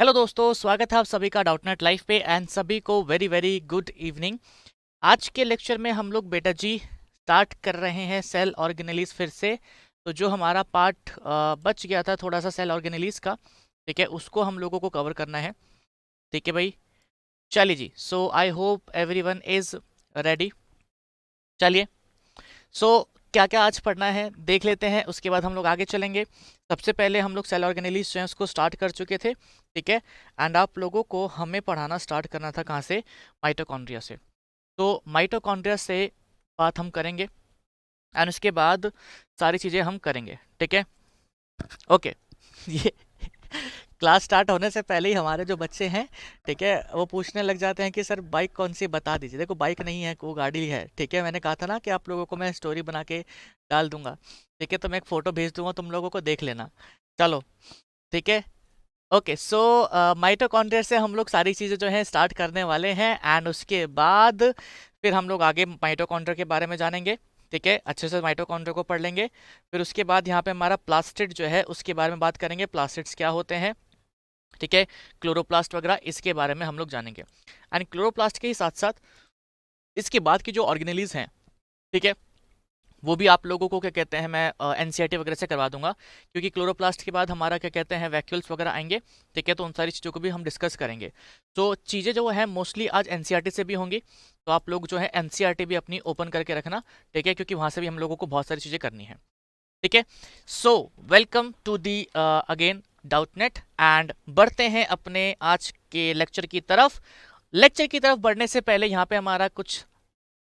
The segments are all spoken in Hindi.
हेलो दोस्तों, स्वागत है आप सभी का डाउटनेट लाइव पे एंड सभी को वेरी वेरी गुड इवनिंग। आज के लेक्चर में हम लोग बेटा जी स्टार्ट कर रहे हैं सेल ऑर्गेनेलिस फिर से। तो जो हमारा पार्ट बच गया था थोड़ा सा सेल ऑर्गेनेलिस का, ठीक है, उसको हम लोगों को कवर करना है। ठीक है भाई, चलिए जी। So I hope everyone is ready. चलिए, सो क्या क्या आज पढ़ना है देख लेते हैं, उसके बाद हम लोग आगे चलेंगे। सबसे पहले हम लोग सेल ऑर्गेनेलिस जो है उसको स्टार्ट कर चुके थे, ठीक है। एंड आप लोगों को हमें पढ़ाना स्टार्ट करना था कहाँ से? माइटोकॉन्ड्रिया से। तो माइटोकॉन्ड्रिया से बात हम करेंगे एंड उसके बाद सारी चीज़ें हम करेंगे, ठीक है। ओके ये क्लास स्टार्ट होने से पहले ही हमारे जो बच्चे हैं, ठीक है, वो पूछने लग जाते हैं कि सर बाइक कौन सी बता दीजिए। देखो बाइक नहीं है, वो गाड़ी है, ठीक है। मैंने कहा था ना कि आप लोगों को मैं स्टोरी बना के डाल दूंगा, ठीक है। तो मैं एक फ़ोटो भेज दूंगा, तुम लोगों को देख लेना। चलो, ठीक है। ओके, सो माइटोकॉन्ड्रिया से हम लोग सारी चीज़ें जो है स्टार्ट करने वाले हैं एंड उसके बाद फिर हम लोग आगे माइटोकॉन्ड्रिया के बारे में जानेंगे, ठीक है। अच्छे से माइटोकॉन्ड्रिया को पढ़ लेंगे। फिर उसके बाद यहाँ पे हमारा प्लास्टिड जो है उसके बारे में बात करेंगे, प्लास्टिड्स क्या होते हैं, ठीक है। क्लोरोप्लास्ट वगैरह इसके बारे में हम लोग जानेंगे। एंड क्लोरोप्लास्ट के ही साथ साथ इसके बाद की जो ऑर्गेनेलीज हैं, ठीक है, वो भी आप लोगों को क्या कहते हैं मैं एनसीईआरटी वगैरह से करवा दूंगा, क्योंकि क्लोरोप्लास्ट के बाद हमारा क्या कहते हैं वैक्यूल्स वगैरह आएंगे, ठीक है। तो उन सारी चीज़ों को भी हम डिस्कस करेंगे। तो चीज़ें जो है मोस्टली आज एनसीईआरटी से भी होंगी, तो आप लोग जो है एनसीईआरटी भी अपनी ओपन करके रखना, ठीक है, क्योंकि वहाँ से भी हम लोगों को बहुत सारी चीज़ें करनी है, ठीक है। So welcome to the again Doubtnut and बढ़ते हैं अपने आज के लेक्चर की तरफ। लेक्चर की तरफ बढ़ने से पहले यहाँ पे हमारा कुछ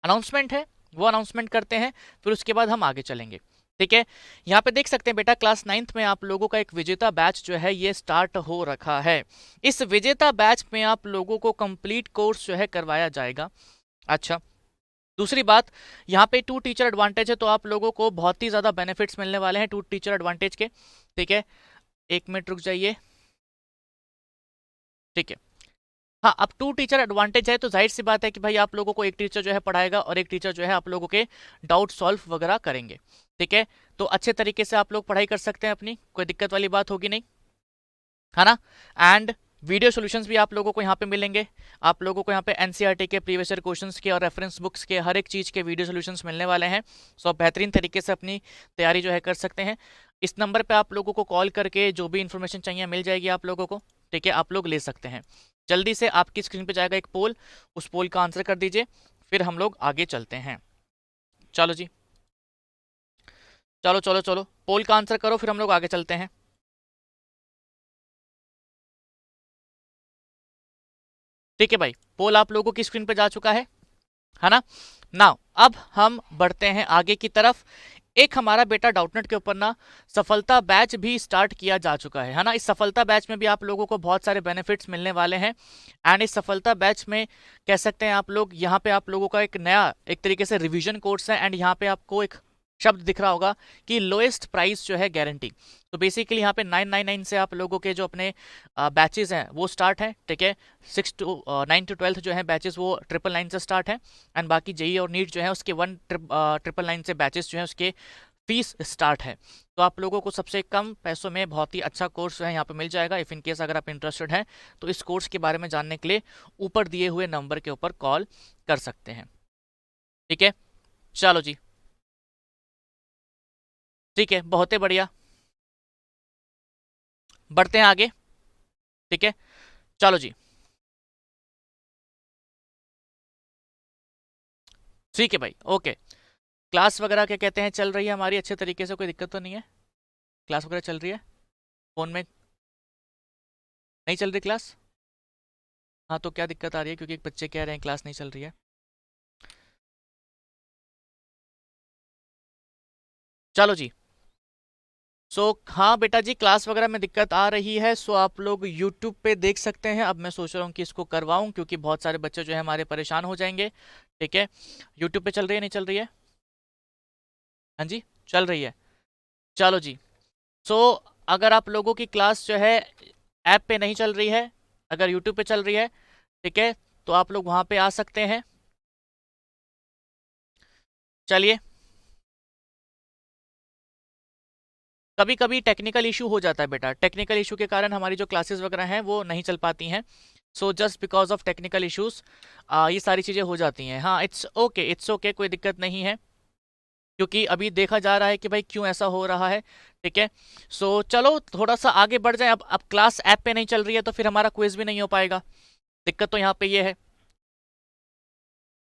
अनाउंसमेंट है, वो अनाउंसमेंट करते हैं, फिर उसके बाद हम आगे चलेंगे, ठीक है। यहाँ पे देख सकते हैं बेटा, क्लास 9th में आप लोगों का एक विजेता बैच जो है ये स्टार्ट हो रखा है। इस विजेता बैच में आप लोगों को कंप्लीट कोर्स जो है करवाया जाएगा। अच्छा, दूसरी बात, यहाँ पे टू टीचर एडवांटेज है, तो आप लोगों को बहुत ही ज़्यादा बेनिफिट्स मिलने वाले हैं टू टीचर एडवांटेज के, ठीक है। एक मिनट रुक जाइए, ठीक है। हाँ, अब टू टीचर एडवांटेज है तो जाहिर सी बात है कि भाई आप लोगों को एक टीचर जो है पढ़ाएगा और एक टीचर जो है आप लोगों के डाउट सॉल्व वगैरह करेंगे, ठीक है। तो अच्छे तरीके से आप लोग पढ़ाई कर सकते हैं, अपनी कोई दिक्कत वाली बात होगी नहीं, है ना। एंड वीडियो सॉल्यूशंस भी आप लोगों को यहाँ पे मिलेंगे। आप लोगों को यहाँ पे एनसीईआरटी के प्रीवियस ईयर क्वेश्चंस के और रेफरेंस बुक्स के हर एक चीज़ के वीडियो सॉल्यूशंस मिलने वाले हैं। सो आप बेहतरीन तरीके से अपनी तैयारी जो है कर सकते हैं। इस नंबर पे आप लोगों को कॉल करके जो भी इन्फॉर्मेशन चाहिए मिल जाएगी आप लोगों को, ठीक है, आप लोग ले सकते हैं। जल्दी से आपकी स्क्रीन पे जाएगा एक पोल, उस पोल का आंसर कर दीजिए, फिर हम लोग आगे चलते हैं। चलो जी, चलो चलो चलो, पोल का आंसर करो, फिर हम लोग आगे चलते हैं। ठीक है भाई, पोल आप लोगों की स्क्रीन पे जा चुका है ना। नाउ अब हम बढ़ते हैं आगे की तरफ। एक हमारा बेटा डाउटनेट के ऊपर ना सफलता बैच भी स्टार्ट किया जा चुका है ना। इस सफलता बैच में भी आप लोगों को बहुत सारे बेनिफिट्स मिलने वाले हैं। एंड इस सफलता बैच में कह सकते हैं आप लोग, यहाँ पे आप लोगों का एक नया एक तरीके से रिवीजन कोर्स है। एंड यहाँ पे आपको एक शब्द दिख रहा होगा कि लोएस्ट प्राइस जो है गारंटी। तो बेसिकली यहाँ पे 999 से आप लोगों के जो अपने बैचेस हैं वो स्टार्ट हैं, ठीक है। 9 to 12 जो है बैचेस वो 999 से स्टार्ट है। एंड बाकी जेई और नीट जो है उसके 1999 से बैचेस जो है उसके फीस स्टार्ट है। तो आप लोगों को सबसे कम पैसों में बहुत ही अच्छा कोर्स जो है यहाँ पे मिल जाएगा। इफ़ इन केस अगर आप इंटरेस्टेड हैं तो इस कोर्स के बारे में जानने के लिए ऊपर दिए हुए नंबर के ऊपर कॉल कर सकते हैं, ठीक है। चलो जी, ठीक है, बहुत ही बढ़िया, बढ़ते हैं आगे, ठीक है। चलो जी, ठीक है भाई, ओके। क्लास वगैरह क्या कहते हैं चल रही है हमारी अच्छे तरीके से, कोई दिक्कत तो नहीं है? क्लास वगैरह चल रही है? फ़ोन में नहीं चल रही क्लास? हाँ, तो क्या दिक्कत आ रही है? क्योंकि एक बच्चे कह रहे हैं क्लास नहीं चल रही है। चलो जी, सो हाँ बेटा जी, क्लास वगैरह में दिक्कत आ रही है, सो आप लोग यूट्यूब पे देख सकते हैं। अब मैं सोच रहा हूँ कि इसको करवाऊँ, क्योंकि बहुत सारे बच्चे जो है हमारे परेशान हो जाएंगे, ठीक है। यूट्यूब पे चल रही है नहीं चल रही है? हाँ जी, चल रही है। चलो जी, सो अगर आप लोगों की क्लास जो है ऐप पे नहीं चल रही है, अगर यूट्यूब पे चल रही है, ठीक है, तो आप लोग वहाँ पे आ सकते हैं। चलिए, कभी कभी टेक्निकल इशू हो जाता है बेटा, टेक्निकल इशू के कारण हमारी जो क्लासेस वगैरह हैं वो नहीं चल पाती हैं। So just because of technical issues ये सारी चीज़ें हो जाती हैं। हाँ, इट्स ओके, इट्स ओके, कोई दिक्कत नहीं है, क्योंकि अभी देखा जा रहा है कि भाई क्यों ऐसा हो रहा है। ठीक है, सो चलो थोड़ा सा आगे बढ़ जाए। अब क्लास ऐप पे नहीं चल रही है तो फिर हमारा क्विज भी नहीं हो पाएगा, दिक्कत तो यहाँ पे ये है।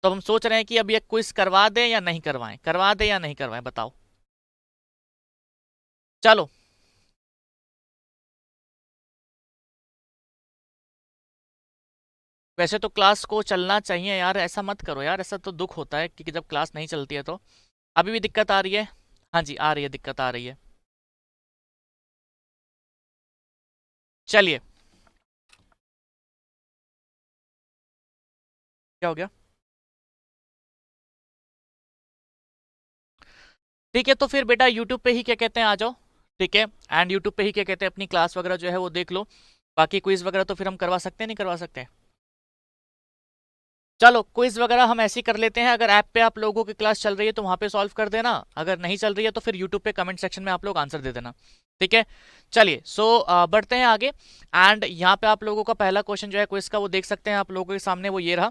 तो हम सोच रहे हैं कि अब ये क्विज करवा दें या नहीं करवाएं, करवा दें या नहीं करवाएं, बताओ। चलो वैसे तो क्लास को चलना चाहिए यार, ऐसा मत करो यार, ऐसा तो दुख होता है कि जब क्लास नहीं चलती है तो। अभी भी दिक्कत आ रही है? हाँ जी आ रही है, दिक्कत आ रही है। चलिए, क्या हो गया? ठीक है, तो फिर बेटा यूट्यूब पे ही क्या कहते हैं आ जाओ। ठीक है, एंड यूट्यूब पे ही क्या कहते हैं अपनी क्लास वगैरह जो है वो देख लो। बाकी क्विज वगैरह तो फिर हम करवा सकते हैं, नहीं करवा सकते? चलो क्विज वगैरह हम ऐसे ही कर लेते हैं। अगर ऐप पे आप लोगों की क्लास चल रही है तो वहां पे सॉल्व कर देना, अगर नहीं चल रही है तो फिर यूट्यूब पे कमेंट सेक्शन में आप लोग आंसर दे देना। ठीक है, चलिए सो बढ़ते हैं आगे। एंड यहाँ पे आप लोगों का पहला क्वेश्चन जो है क्विज का वो देख सकते हैं आप लोगों के सामने, वो ये रहा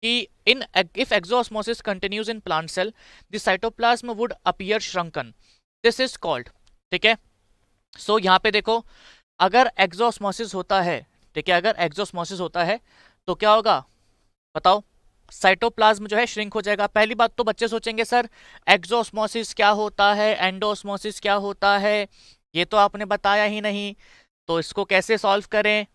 कि in if exoosmosis continues in plant cell the cytoplasm would appear shrunken, this is called. ठीक है, सो यहाँ पे देखो, अगर एक्सोऑस्मोसिस होता है, ठीक है, अगर एक्सोऑस्मोसिस होता है तो क्या होगा बताओ? साइटोप्लाज्म जो है श्रिंक हो जाएगा। पहली बात तो बच्चे सोचेंगे सर एक्सोऑस्मोसिस क्या होता है, एंडोऑस्मोसिस क्या होता है, ये तो आपने बताया ही नहीं, तो इसको कैसे सॉल्व करें?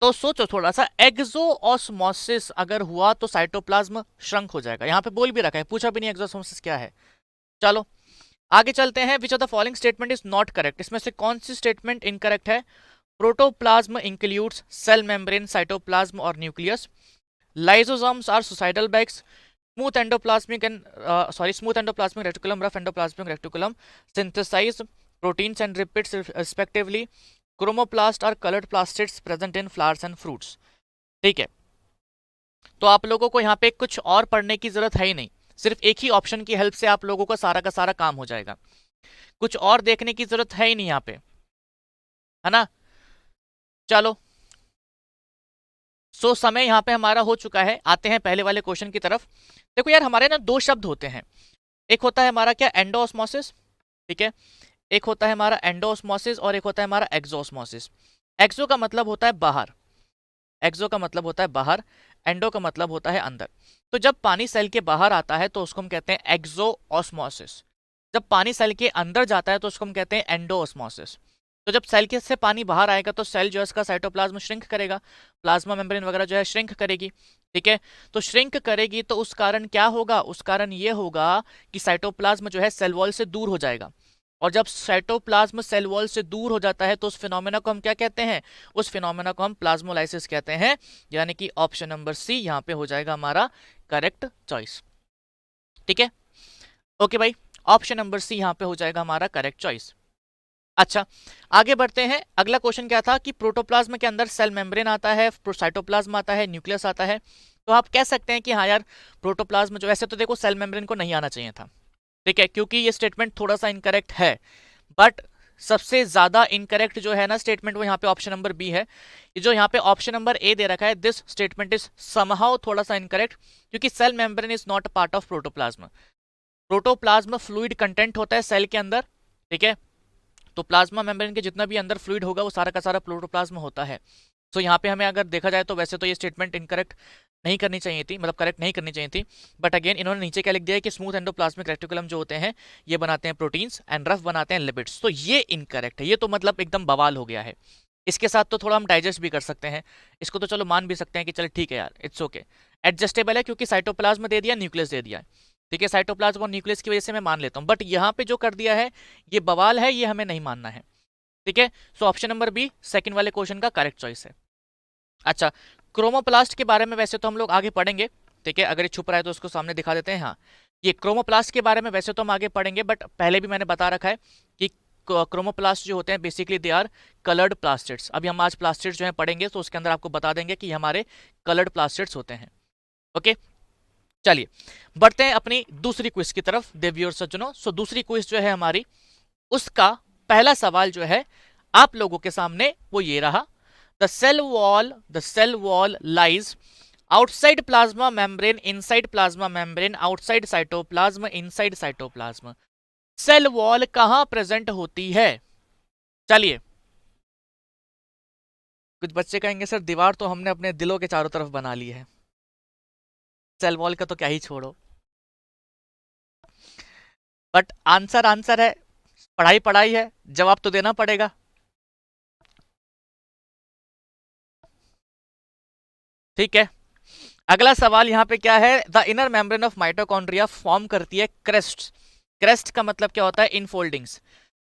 तो सोचो थोड़ा सा, एक्सोऑस्मोसिस अगर हुआ तो साइटोप्लाज्म श्रंक हो जाएगा। यहाँ पे बोल भी रखा है, पूछा भी नहीं एक्सोऑस्मोसिस क्या है। चलो आगे चलते हैं। Which of the following statement is not correct, इसमें से कौन सी स्टेटमेंट इनकरेक्ट है? Protoplasm includes cell membrane, cytoplasm और nucleus. Lysosomes are suicidal bags. Smooth endoplasmic reticulum, rough endoplasmic reticulum synthesize proteins and lipids respectively. Chromoplasts are colored plastids present in flowers and fruits. ठीक है, तो आप लोगों को यहाँ पे कुछ और पढ़ने की जरूरत है ही नहीं, सिर्फ एक ही ऑप्शन की हेल्प से आप लोगों को सारा का सारा काम हो जाएगा, कुछ और देखने की जरूरत है ही नहीं यहाँ पे, है ना? चलो समय यहाँ पे हमारा हो चुका है, आते हैं पहले वाले क्वेश्चन की तरफ। देखो यार, हमारे ना दो शब्द होते हैं, एक होता है हमारा क्या, एंडोऑस्मोसिस। ठीक है, एक होता है हमारा एंडोऑस्मोसिस और एक होता है हमारा एक्सोऑस्मोसिस। एक्सो का मतलब होता है बाहर, एक्सो का मतलब होता है बाहर, एंडो का मतलब होता है अंदर। तो जब पानी सेल के बाहर आता है तो उसको हम कहते हैं एक्सोऑस्मोसिस, जब पानी सेल के अंदर जाता है तो उसको हम कहते हैं एंडोऑस्मोसिस। तो जब सेल के से पानी बाहर आएगा तो सेल जो है उसका साइटोप्लाज्म श्रिंक करेगा, प्लाज्मा मेम्ब्रेन वगैरह जो है श्रिंक करेगी। ठीक है, तो श्रिंक करेगी तो उस कारण क्या होगा, उस कारण ये होगा कि साइटोप्लाज्म जो है सेल वॉल से दूर हो जाएगा। और जब साइटोप्लाज्म सेल वॉल से दूर हो जाता है तो उस फिनोमेना को हम क्या कहते हैं, उस फिनोमेना को हम प्लाज्मोलाइसिस कहते हैं। यानी कि ऑप्शन नंबर सी यहाँ पे हो जाएगा हमारा करेक्ट चॉइस। ठीक है, ओके भाई, ऑप्शन नंबर सी यहाँ पे हो जाएगा हमारा करेक्ट चॉइस। अच्छा आगे बढ़ते हैं। अगला क्वेश्चन क्या था कि प्रोटोप्लाज्म के अंदर सेल मेम्ब्रेन आता है, साइटोप्लाज्म आता है, न्यूक्लियस आता है। तो आप कह सकते हैं कि हाँ यार प्रोटोप्लाज्म जो, वैसे तो देखो सेल मेम्ब्रेन को नहीं आना चाहिए था, ठीक है, क्योंकि ये स्टेटमेंट थोड़ा सा इनकरेक्ट है, बट सबसे ज्यादा इनकरेक्ट जो है ना स्टेटमेंट वो यहाँ पे ऑप्शन नंबर बी है। जो यहाँ पे ऑप्शन नंबर ए दे रखा है, दिस स्टेटमेंट इज समहाउ थोड़ा सा इनकरेक्ट, क्योंकि cell membrane is not a part of protoplasm. Protoplasm fluid content होता है सेल के अंदर, ठीक है, तो प्लाज्मा मेम्ब्रेन के जितना भी अंदर फ्लूइड होगा वो सारा का सारा प्रोटोप्लाज्म होता है। तो यहाँ पे हमें अगर देखा जाए तो वैसे तो ये स्टेटमेंट इनकरेक्ट नहीं करनी चाहिए थी, मतलब करेक्ट नहीं करनी चाहिए थी, बट अगेन इन्होंने नीचे क्या लिख दिया है कि स्मूथ एंडोप्लाज्मिक रेटिकुलम जो होते हैं ये बनाते हैं प्रोटीन्स एंड रफ बनाते हैं लिपिड्स, तो ये इनकरेक्ट है। ये तो मतलब एकदम बवाल हो गया है। इसके साथ तो थोड़ा हम डाइजेस्ट भी कर सकते हैं, इसको तो चलो मान भी सकते हैं कि चलो ठीक है यार, इट्स ओके, एडजस्टेबल है, क्योंकि साइटोप्लाज्म दे दिया, न्यूक्लियस दे दिया, ठीक है, साइटोप्लाज्म और न्यूक्लियस की वजह से मैं मान लेता हूँ, बट यहाँ पे जो कर दिया है ये बवाल है, ये हमें नहीं मानना है। ठीक है, so option number B second वाले क्वेश्चन का करेक्ट चॉइस है। अच्छा, क्रोमोप्लास्ट के बारे में वैसे तो हम लोग आगे पढ़ेंगे, ठीक है, अगर ये छुप रहा है तो उसको सामने दिखा देते हैं। हाँ, ये क्रोमोप्लास्ट के बारे में वैसे तो हम आगे पढ़ेंगे, बट पहले भी मैंने बता रखा है कि क्रोमोप्लास्ट जो होते हैं basically they are coloured plastids. अभी हम आज प्लास्टिड्स जो है पढ़ेंगे तो उसके अंदर आपको बता देंगे कि हमारे कलर्ड प्लास्टिड्स होते हैं। ओके, चलिए बढ़ते हैं अपनी दूसरी क्विज की तरफ देवी और सज्जनों। सो दूसरी क्विज जो है हमारी, उसका पहला सवाल जो है आप लोगों के सामने वो ये रहा। The cell wall lies outside plasma membrane, inside plasma membrane, outside cytoplasm, inside cytoplasm. Cell wall कहां प्रेजेंट होती है? चलिए, कुछ बच्चे कहेंगे सर दीवार तो हमने अपने दिलों के चारों तरफ बना ली है, सेल वॉल का तो क्या ही छोड़ो। बट आंसर आंसर है, पढ़ाई पढ़ाई है, जवाब तो देना पड़ेगा। ठीक है, अगला सवाल यहां पे क्या है? The inner membrane of mitochondria form करती है क्रेस्ट। क्रेस्ट का मतलब क्या होता है? इनफोल्डिंग्स।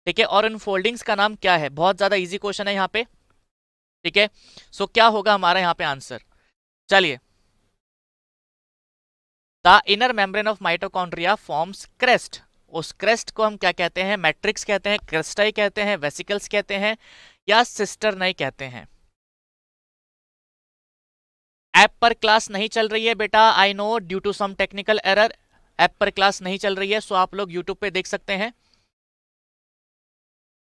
ठीक है, और इनफोल्डिंग्स का नाम क्या है? बहुत ज्यादा इजी क्वेश्चन है यहाँ पे। ठीक है, सो क्या होगा हमारा यहाँ पे आंसर? चलिए, the inner membrane of mitochondria forms crest. उस क्रेस्ट को हम क्या कहते हैं? मैट्रिक्स कहते हैं, क्रेस्टाई कहते हैं, वेसिकल्स कहते हैं, या सिस्टर्नाई कहते हैं। ऐप पर क्लास नहीं चल रही है बेटा, I know, due to some technical error app पर क्लास नहीं चल रही है, सो आप लोग यूट्यूब पे देख सकते हैं।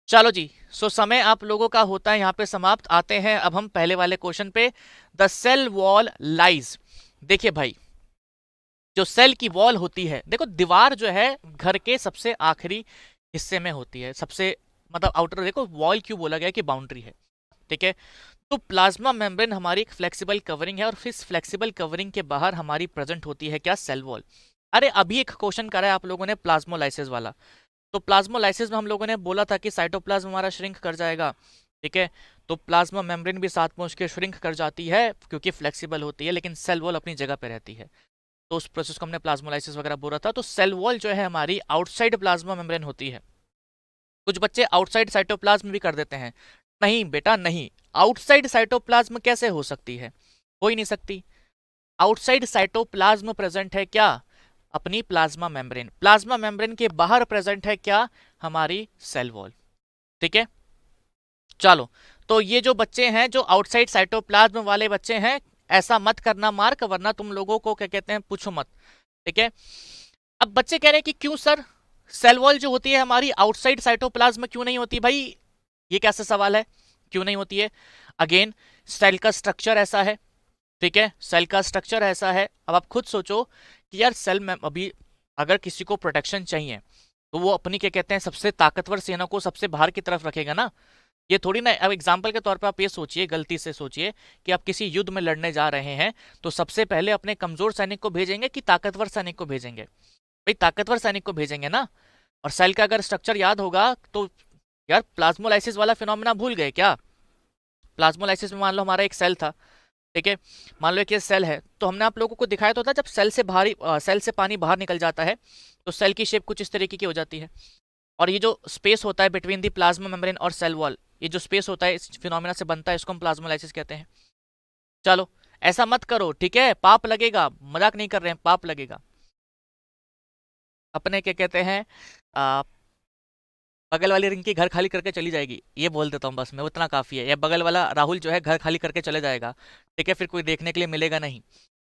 चलो जी, सो समय आप लोगों का होता है यहाँ पे समाप्त। आते हैं अब हम पहले वाले क्वेश्चन पे। The cell wall lies. देखिए भाई, जो सेल की वॉल होती है, देखो दीवार जो है घर के सबसे आखिरी हिस्से में होती है, सबसे मतलब आउटर। देखो वॉल क्यों बोला गया कि बाउंड्री है। ठीक है, तो प्लाज्मा मेम्ब्रेन हमारी एक फ्लेक्सिबल कवरिंग है, और फिर फ्लेक्सिबल कवरिंग के बाहर हमारी प्रेजेंट होती है क्या? Cell wall. अरे अभी एक क्वेश्चन करा है आप लोगों ने प्लाज्मोलाइसिस वाला, तो प्लाज्मोलाइसिस में हम लोगों ने बोला था कि साइटोप्लाज्म हमारा श्रिंक कर जाएगा। ठीक है, तो प्लाज्मा मेम्ब्रेन भी साथ में उसके श्रिंक कर जाती है क्योंकि फ्लेक्सिबल होती है, लेकिन सेल वॉल अपनी जगह पे रहती है। तो उस प्रोसेस को हमने प्लाज्मोलाइसिस वगैरह बोला था। तो सेल वॉल जो है हमारी आउटसाइड प्लाज्मा मेम्ब्रेन होती है। कुछ बच्चे आउटसाइड साइटोप्लाज्म भी कर देते हैं। नहीं बेटा नहीं, आउटसाइड साइटोप्लाज्म कैसे हो सकती है? हो ही नहीं सकती। आउटसाइड साइटोप्लाज्म प्रेजेंट है क्या? अपनी प्लाज्मा मेम्ब्रेन। प्लाज्मा मेम्ब्रेन के बाहर प्रेजेंट है क्या? हमारी सेल वॉल। ठीक है, चलो, तो ये जो बच्चे हैं जो आउटसाइड साइटोप्लाज्म वाले बच्चे हैं, ऐसा मत करना मार्क, वरना तुम लोगों को क्या कहते हैं पूछो मत। ठीक है, अब बच्चे कह रहे हैं कि क्यों सर सेल वॉल जो होती है हमारी आउटसाइड साइटोप्लाज्म क्यों नहीं होती? भाई ये कैसा सवाल है, क्यों नहीं होती है? अगेन, सेल का स्ट्रक्चर ऐसा है। ठीक है, सेल का स्ट्रक्चर ऐसा है। अब आप खुद सोचो कि यार सेल में अभी अगर किसी को प्रोटेक्शन चाहिए तो वो अपनी क्या कहते हैं सबसे ताकतवर सेना को सबसे बाहर की तरफ रखेगा ना। ये थोड़ी ना, अब एग्जाम्पल के तौर पे आप ये सोचिए, गलती से सोचिए कि आप किसी युद्ध में लड़ने जा रहे हैं, तो सबसे पहले अपने कमजोर सैनिक को भेजेंगे कि ताकतवर सैनिक को भेजेंगे? भाई ताकतवर सैनिक को भेजेंगे ना। और सेल का अगर स्ट्रक्चर याद होगा तो, यार प्लाज्मोलाइसिस वाला फिनोमेना भूल गए क्या? प्लाज्मोलाइसिस में मान लो हमारा एक सेल था। ठीक है, मान लो एक ये सेल है, तो हमने आप लोगों को दिखाया तो था जब सेल से पानी बाहर निकल जाता है तो सेल की शेप कुछ इस तरीके की हो जाती है। और ये जो स्पेस होता है बिटवीन दी प्लाज्मा मेम्ब्रेन और सेल वॉल, ये जो स्पेस होता है इस फिनोमेना से बनता है, इसको हम प्लाज्मोलाइसिस कहते हैं। चलो ऐसा मत करो, ठीक है, पाप लगेगा, मजाक नहीं कर रहे हैं, पाप लगेगा। अपने क्या कहते हैं बगल वाली रिंकी घर खाली करके चली जाएगी, ये बोल देता हूँ बस मैं, उतना काफी है। या बगल वाला राहुल जो है घर खाली करके चले जाएगा। ठीक है, फिर कोई देखने के लिए मिलेगा नहीं।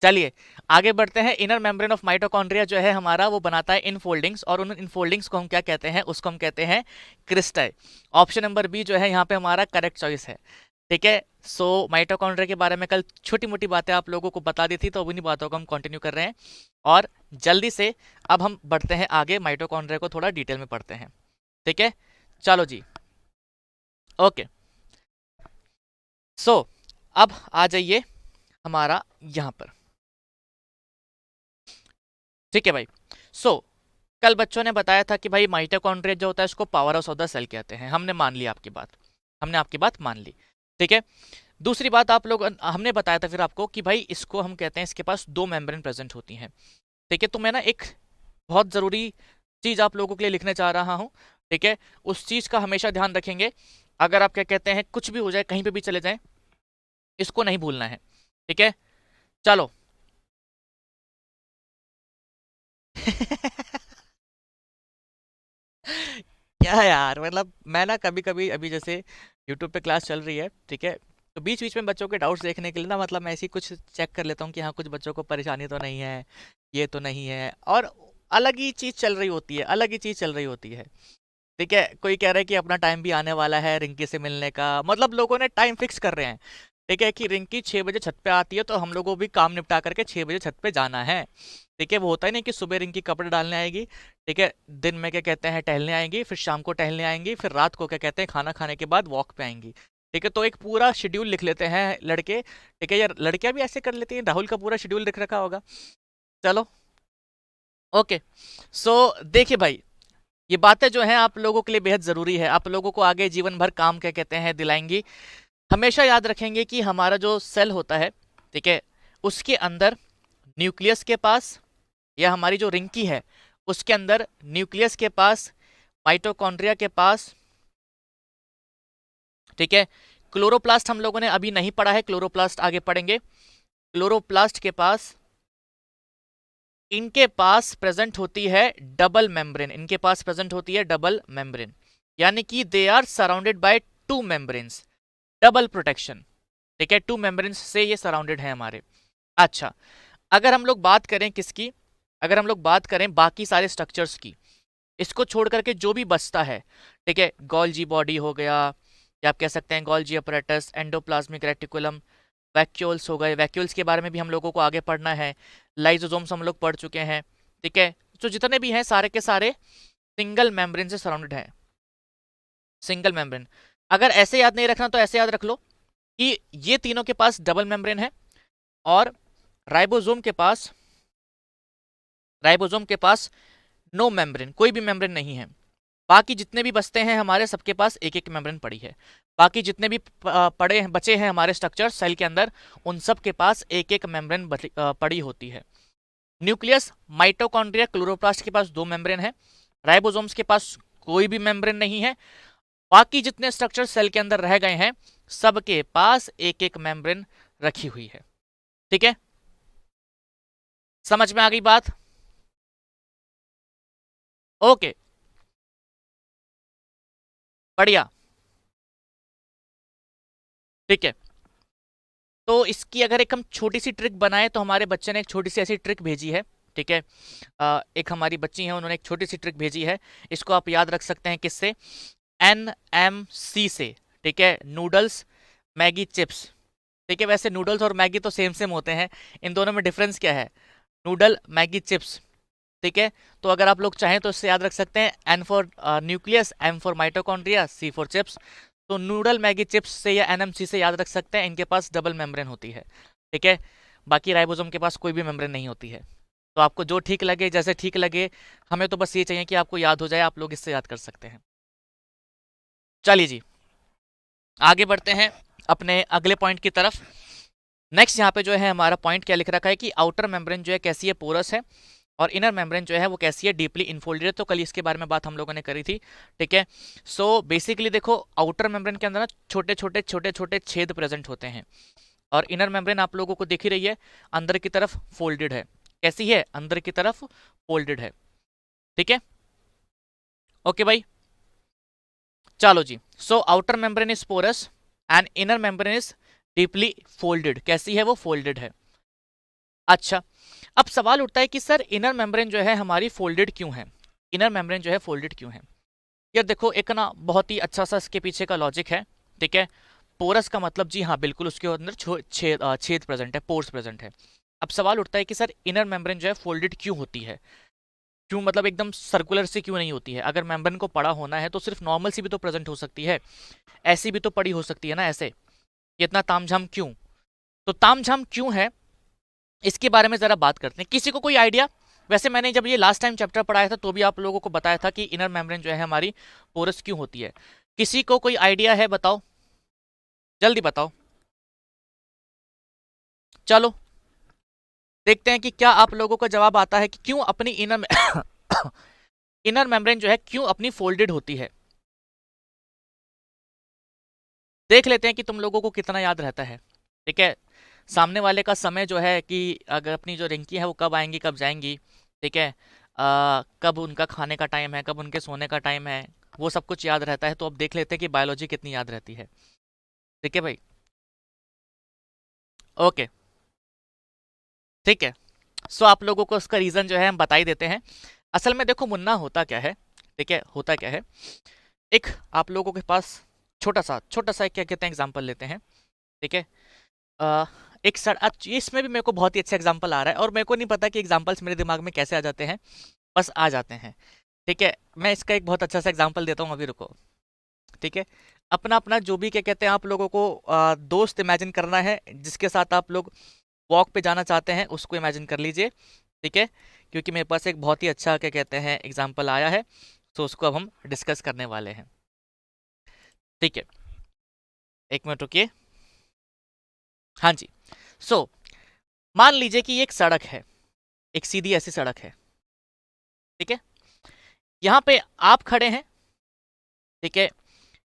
चलिए आगे बढ़ते हैं। इनर मेम्ब्रेन ऑफ माइटोकॉन्ड्रिया जो है हमारा वो बनाता है इनफोल्डिंग्स, और उन इनफोल्डिंग्स को हम क्या कहते हैं? उसको हम कहते हैं क्रिस्टाई। ऑप्शन नंबर बी जो है यहाँ पे हमारा करेक्ट चॉइस है। ठीक है, सो माइटोकॉन्ड्रिया के बारे में कल छोटी मोटी बातें आप लोगों को बता दी थी, तो उन्हीं बातों को हम कंटिन्यू कर रहे हैं। और जल्दी से अब हम बढ़ते हैं आगे, माइटोकॉन्ड्रिया को थोड़ा डिटेल में पढ़ते हैं। ठीक है, चलो जी, ओके। सो अब आ जाइए हमारा यहाँ पर। ठीक है भाई, कल बच्चों ने बताया था कि भाई माइटोकॉन्ड्रिया जो होता है इसको powerhouse of the cell कहते हैं। हमने मान लिया आपकी बात, हमने आपकी बात मान ली। ठीक है, दूसरी बात आप लोग हमने बताया था फिर आपको कि भाई इसको हम कहते हैं, इसके पास दो मेम्ब्रेन प्रेजेंट होती हैं। ठीक है, तो मैं ना एक बहुत ज़रूरी चीज़ आप लोगों के लिए लिखने चाह रहा हूँ। ठीक है, उस चीज़ का हमेशा ध्यान रखेंगे। अगर आप क्या कहते हैं कुछ भी हो जाए, कहीं पे भी चले जाएं, इसको नहीं भूलना है। ठीक है, चलो क्या यार, मतलब मैं ना कभी कभी अभी जैसे यूट्यूब पे क्लास चल रही है, ठीक है, तो बीच बीच में बच्चों के डाउट्स देखने के लिए ना, मतलब मैं ऐसे ही कुछ चेक कर लेता हूँ कि हाँ कुछ बच्चों को परेशानी तो नहीं है, ये तो नहीं है, और अलग ही चीज चल रही होती है, अलग ही चीज चल रही होती है। ठीक है, कोई कह रहा है कि अपना टाइम भी आने वाला है रिंकी से मिलने का, मतलब लोगों ने टाइम फिक्स कर रहे हैं। ठीक है, कि रिंकी 6 बजे छत पे आती है तो हम लोगों को भी काम निपटा करके 6 बजे छत पे जाना है। ठीक है, वो होता ही नहीं कि सुबह रिंकी कपड़े डालने आएगी, ठीक है, दिन में क्या कहते हैं टहलने आएंगी, फिर शाम को टहलने आएंगी, फिर रात को क्या कहते हैं खाना खाने के बाद वॉक पे आएंगी। ठीक है, तो एक पूरा शेड्यूल लिख लेते हैं लड़के। ठीक है यार, लड़कियां भी ऐसे कर लेती हैं, राहुल का पूरा शेड्यूल लिख रखा होगा। चलो, ओके। सो देखिए भाई, ये बातें जो हैं आप लोगों के लिए बेहद ज़रूरी है, आप लोगों को आगे जीवन भर काम क्या कहते हैं दिलाएंगी। हमेशा याद रखेंगे कि हमारा जो सेल होता है, ठीक है, उसके अंदर न्यूक्लियस के पास, या हमारी जो रिंकी है उसके अंदर न्यूक्लियस के पास, माइटोकॉन्ड्रिया के पास, ठीक है, क्लोरोप्लास्ट हम लोगों ने अभी नहीं पढ़ा है, क्लोरोप्लास्ट आगे पढ़ेंगे। क्लोरोप्लास्ट के पास, इनके पास प्रेजेंट होती है डबल मेम्ब्रेन, इनके पास प्रेजेंट होती है डबल मेम्ब्रेन, यानी कि they are surrounded by two membranes, double protection. ठीक है, टू मेम्ब्रेन्स से ये सराउंडेड है हमारे। अच्छा, अगर हम लोग बात करें किसकी, अगर हम लोग बात करें बाकी सारे स्ट्रक्चर्स की, इसको छोड़ करके जो भी बचता है, ठीक है, गोल्जी बॉडी हो गया, या आप कह सकते हैं Golgi apparatus, endoplasmic reticulum, vacuoles हो गए, वैक्यूल्स के बारे में भी हम लोगों को आगे पढ़ना है, लाइजोसोम्स हम लोग पढ़ चुके हैं। ठीक है, तो जितने भी हैं सारे के सारे सिंगल मेम्ब्रेन से सराउंडेड है, सिंगल मेम्ब्रेन। अगर ऐसे याद नहीं रखना तो ऐसे याद रख लो कि ये तीनों के पास डबल मेम्ब्रेन है, और राइबोसोम के पास, राइबोसोम के पास नो मेम्ब्रेन, कोई भी मेम्ब्रेन नहीं है। बाकी जितने भी बचते हैं हमारे सबके पास एक एक मेम्ब्रेन पड़ी है। बाकी जितने भी पड़े बचे हैं हमारे स्ट्रक्चर सेल के अंदर, उन सब के पास एक एक मेम्ब्रेन पड़ी होती है। न्यूक्लियस, माइटोकॉन्ड्रिया, क्लोरोप्लास्ट के पास 2 मेम्ब्रेन है, राइबोसोम्स के पास कोई भी मेम्ब्रेन नहीं है। बाकी जितने स्ट्रक्चर सेल के अंदर रह गए हैं सबके पास एक एक मेम्ब्रेन रखी हुई है। ठीक है, समझ में आ गई बात? ओके, बढ़िया। ठीक है, तो इसकी अगर एक हम छोटी सी ट्रिक बनाए, तो हमारे बच्चे ने एक छोटी सी ऐसी ट्रिक भेजी है। ठीक है, एक हमारी बच्ची है, उन्होंने एक छोटी सी ट्रिक भेजी है, इसको आप याद रख सकते हैं किससे, NMC से। ठीक है, नूडल्स मैगी चिप्स। ठीक है, वैसे नूडल्स और मैगी तो सेम सेम होते हैं, इन दोनों में डिफरेंस क्या है, नूडल मैगी चिप्स। ठीक है, तो अगर आप लोग चाहें तो इससे याद रख सकते हैं, N for nucleus, M for mitochondria, C for chips. तो नूडल मैगी चिप्स से या NMC से याद रख सकते हैं, इनके पास डबल मेम्ब्रेन होती है। ठीक है, बाकी राइबोसोम के पास कोई भी मेम्ब्रेन नहीं होती है। तो आपको जो ठीक लगे, जैसे ठीक लगे, हमें तो बस ये चाहिए कि आपको याद हो जाए, आप लोग इससे याद कर सकते हैं। चलिए जी, आगे बढ़ते हैं अपने अगले पॉइंट की तरफ। नेक्स्ट यहाँ पे जो है हमारा पॉइंट क्या लिख रखा है कि आउटर मेम्ब्रेन जो है कैसी है, पोरस है, और इनर मेम्ब्रेन जो है वो कैसी है, डीपली इन्फोल्डेड। तो कल इसके बारे में बात हम लोगों ने करी थी। ठीक है, सो बेसिकली देखो, आउटर मेम्ब्रेन के अंदर ना छोटे छोटे छोटे छोटे छेद प्रेजेंट होते हैं, और इनर मेम्ब्रेन आप लोगों को दिख ही रही है, अंदर की तरफ फोल्डेड है। कैसी है, अंदर की तरफ फोल्डेड है। ठीक है, ओके भाई, चलो जी। So outer membrane is porous and inner membrane is deeply folded. कैसी है वो, फोल्डेड है। अच्छा, अब सवाल उठता है कि सर इनर मेम्ब्रेन जो है हमारी फोल्डेड क्यों है, इनर मेम्ब्रेन जो है फोल्डेड क्यों है। यार देखो, एक ना बहुत ही अच्छा सा इसके पीछे का लॉजिक है। ठीक है, पोरस का मतलब जी हाँ बिल्कुल, उसके अंदर छेद प्रेजेंट है, पोर्स प्रेजेंट है। अब सवाल उठता है कि सर इनर मेम्ब्रेन जो है फोल्डेड क्यों होती है, क्यों मतलब एकदम सर्कुलर से क्यों नहीं होती है। अगर मेम्ब्रेन को पड़ा होना है तो सिर्फ नॉर्मल सी भी तो प्रेजेंट हो सकती है, ऐसी भी तो पड़ी हो सकती है ना, ऐसे। ये इतना तामझाम क्यों, तो तामझाम क्यों है इसके बारे में जरा बात करते हैं। किसी को कोई आइडिया? वैसे मैंने जब ये लास्ट टाइम चैप्टर पढ़ाया था तो भी आप लोगों को बताया था कि इनर मेम्ब्रेन जो है हमारी पोरस क्यों होती है। किसी को कोई आइडिया है, बताओ, जल्दी बताओ। चलो देखते हैं कि क्या आप लोगों का जवाब आता है कि क्यों अपनी इनर इनर मेम्ब्रेन जो है क्यों अपनी फोल्डेड होती है। देख लेते हैं कि तुम लोगों को कितना याद रहता है। ठीक है, सामने वाले का समय जो है कि अगर अपनी जो रिंकी है वो कब आएंगी कब जाएंगी, ठीक है, कब उनका खाने का टाइम है, कब उनके सोने का टाइम है, वो सब कुछ याद रहता है। तो अब देख लेते हैं कि बायोलॉजी कितनी याद रहती है। ठीक है भाई, ओके, ठीक है। सो आप लोगों को उसका रीज़न जो है हम बता ही देते हैं। असल में देखो मुन्ना होता क्या है, ठीक है, होता क्या है, एक आप लोगों के पास छोटा सा क्या कहते हैं एग्जाम्पल लेते हैं, ठीक है। एक सड़क, इसमें भी मेरे को बहुत ही अच्छा एग्जाम्पल आ रहा है और मेरे को नहीं पता कि एग्जाम्पल्स मेरे दिमाग में कैसे आ जाते हैं, बस आ जाते हैं, ठीक है। मैं इसका एक बहुत अच्छा सा एग्जाम्पल देता हूँ, अभी रुको, ठीक है। अपना अपना जो भी क्या कहते हैं आप लोगों को दोस्त इमेजिन करना है जिसके साथ आप लोग वॉक पे जाना चाहते हैं, उसको इमेजिन कर लीजिए, ठीक है। क्योंकि मेरे पास एक बहुत ही अच्छा क्या कहते हैं एग्जाम्पल आया है, तो उसको अब हम डिस्कस करने वाले हैं, ठीक है। एक मिनट रुकिए, हाँ जी। सो मान लीजिए कि ये एक सड़क है, एक सीधी ऐसी सड़क है, ठीक है। यहाँ पे आप खड़े हैं, ठीक है।